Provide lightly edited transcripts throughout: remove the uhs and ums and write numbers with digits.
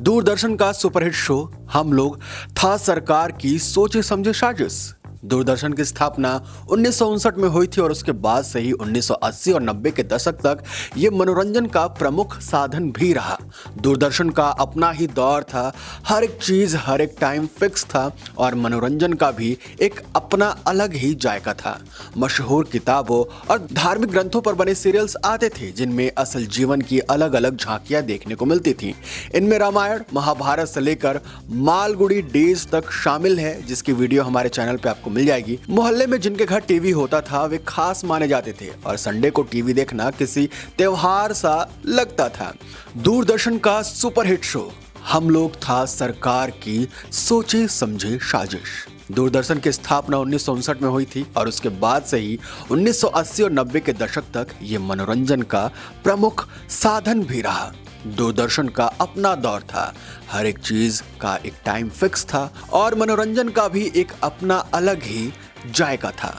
दूरदर्शन का superhit show हम लोग था सरकार की सोचे समझे साजिश। दूरदर्शन की स्थापना 1959 में हुई थी और उसके बाद से ही 1980 और 90 के दशक तक ये मनोरंजन का प्रमुख साधन भी रहा। दूरदर्शन का अपना ही दौर था, हर एक चीज हर एक टाइम फिक्स था और मनोरंजन का भी एक अपना अलग ही जायका था। मशहूर किताबों और धार्मिक ग्रंथों पर बने सीरियल्स आते थे जिनमें असल जीवन की अलग अलग झांकियां देखने को मिलती थी। इनमें रामायण महाभारत से लेकर मालगुडी डेज तक शामिल है, जिसकी वीडियो हमारे चैनल पे आपको मिल जाएगी। मोहल्ले में जिनके घर टीवी होता था वे खास माने जाते थे और संडे को टीवी देखना किसी त्योहार सा लगता था। दूरदर्शन का सुपरहिट शो हम लोग था सरकार की सोचे समझे साजिश। दूरदर्शन की स्थापना 1959 में हुई थी और उसके बाद से ही 1980 और 90 के दशक तक ये मनोरंजन का प्रमुख साधन भी रहा। दूरदर्शन का अपना दौर था, हर एक चीज का एक टाइम फिक्स था और मनोरंजन का भी एक अपना अलग ही जायका था।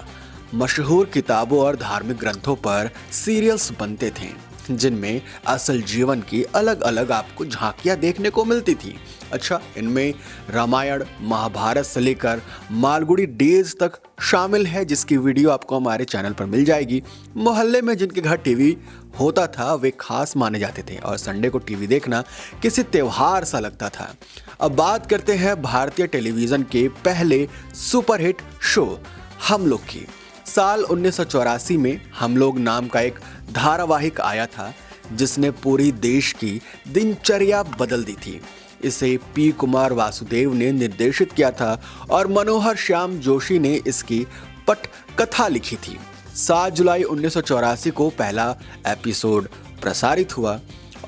मशहूर किताबों और धार्मिक ग्रंथों पर सीरियल्स बनते थे जिनमें असल जीवन की अलग अलग आपको झांकियां देखने को मिलती थी। अच्छा, इनमें रामायण महाभारत से लेकर मालगुडी डेज तक शामिल है, जिसकी वीडियो आपको हमारे चैनल पर मिल जाएगी। मोहल्ले में जिनके घर टीवी होता था वे खास माने जाते थे और संडे को टीवी देखना किसी त्योहार सा लगता था। अब बात करते हैं भारतीय टेलीविजन के पहले सुपरहिट शो हम लोग की। साल 1984 में हम लोग नाम का एक धारावाहिक आया था जिसने पूरी देश की दिनचर्या बदल दी थी। इसे पी कुमार वासुदेव ने निर्देशित किया था और मनोहर श्याम जोशी ने इसकी पटकथा लिखी थी। 7 जुलाई 1984 को पहला एपिसोड प्रसारित हुआ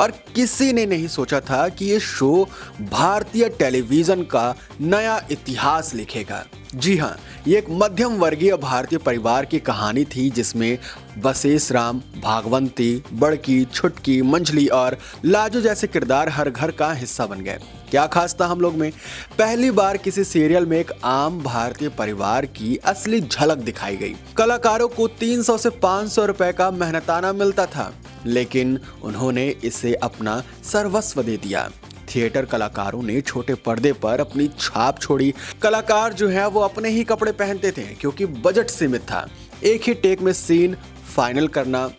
और किसी ने नहीं सोचा था कि ये शो भारतीय टेलीविजन का नया इतिहास लिखेगा। जी हाँ, ये एक मध्यम वर्गीय भारतीय परिवार की कहानी थी जिसमें बसेस राम, भागवंती, बड़की, छुटकी, मंझली और लाजो जैसे किरदार हर घर का हिस्सा बन गए। क्या खास था हम लोग में? पहली बार किसी सीरियल में एक आम भारतीय परिवार की असली झलक दिखाई गई। कलाकारों को 300 से 500 रुपए का मेहनताना मिलता था, लेकिन उन्होंने इसे अपना सर्वस्व दे दिया। थिएटर कलाकारों ने छोटे पर्दे पर अपनी छाप छोड़ी। कलाकार जो है वो अपने ही कपड़े पहनते थे क्योंकि बजट सीमित था। एक ही टेक में सीन फाइनल करना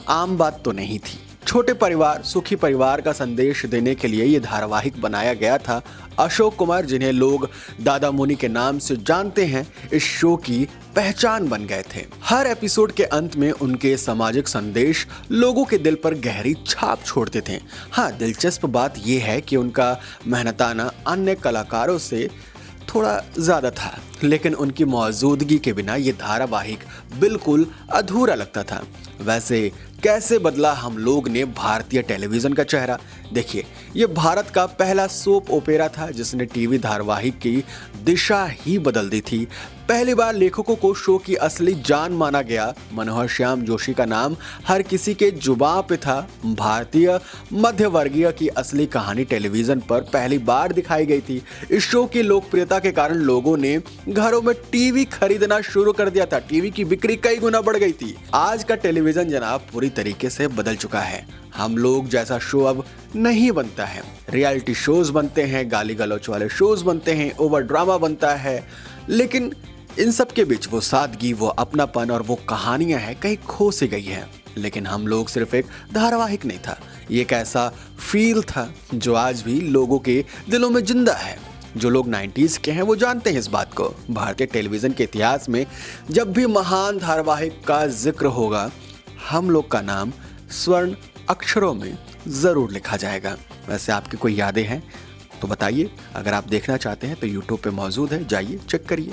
आम बात तो नहीं थी। छोटे परिवार सुखी परिवार का संदेश देने के लिए ये धारावाहिक बनाया गया था। अशोक कुमार, जिन्हें लोग दादा मुनि के नाम से जानते हैं, इस शो की पहचान बन गए थे। हर एपिसोड के अंत में उनके सामाजिक संदेश लोगों के दिल पर गहरी छाप छोड़ते थे। हाँ, दिलचस्प बात यह है कि उनका मेहनताना अन्य कलाकारों से थोड़ा ज्यादा था, लेकिन उनकी मौजूदगी के बिना ये धारावाहिक बिल्कुल अधूरा लगता था। वैसे कैसे बदला हम लोग ने भारतीय टेलीविजन का चेहरा? देखिए, ये भारत का पहला सोप ओपेरा था जिसने टीवी धारावाहिक की दिशा ही बदल दी थी। पहली बार लेखकों को शो की असली जान माना गया। मनोहर श्याम जोशी का नाम हर किसी के जुबान पे था। भारतीय मध्य वर्गीय की असली कहानी टेलीविजन पर पहली बार दिखाई गई थी। इस शो की लोकप्रियता के कारण लोगों ने घरों में टीवी खरीदना शुरू कर दिया था। टीवी की बिक्री कई गुना बढ़ गई थी। आज का टेलीविजन जनाब पूरी तरीके से बदल चुका है। हम लोग जैसा शो अब नहीं बनता है। रियलिटी शोज बनते हैं, गाली गलौच वाले शोज बनते हैं, ओवर ड्रामा बनता है, लेकिन इन सब के बीच वो सादगी, वो अपनापन और वो कहानियां हैं कहीं खो सी गई है। लेकिन हम लोग सिर्फ एक धारावाहिक नहीं था, ये एक ऐसा फील था जो आज भी लोगों के दिलों में जिंदा है। जो लोग 90s के हैं वो जानते हैं इस बात को। भारतीय टेलीविजन के इतिहास में जब भी महान धारावाहिक का जिक्र होगा, हम लोग का नाम स्वर्ण अक्षरों में जरूर लिखा जाएगा। वैसे आपकी कोई यादें हैं तो बताइए। अगर आप देखना चाहते हैं तो YouTube पे मौजूद है, जाइए चेक करिए।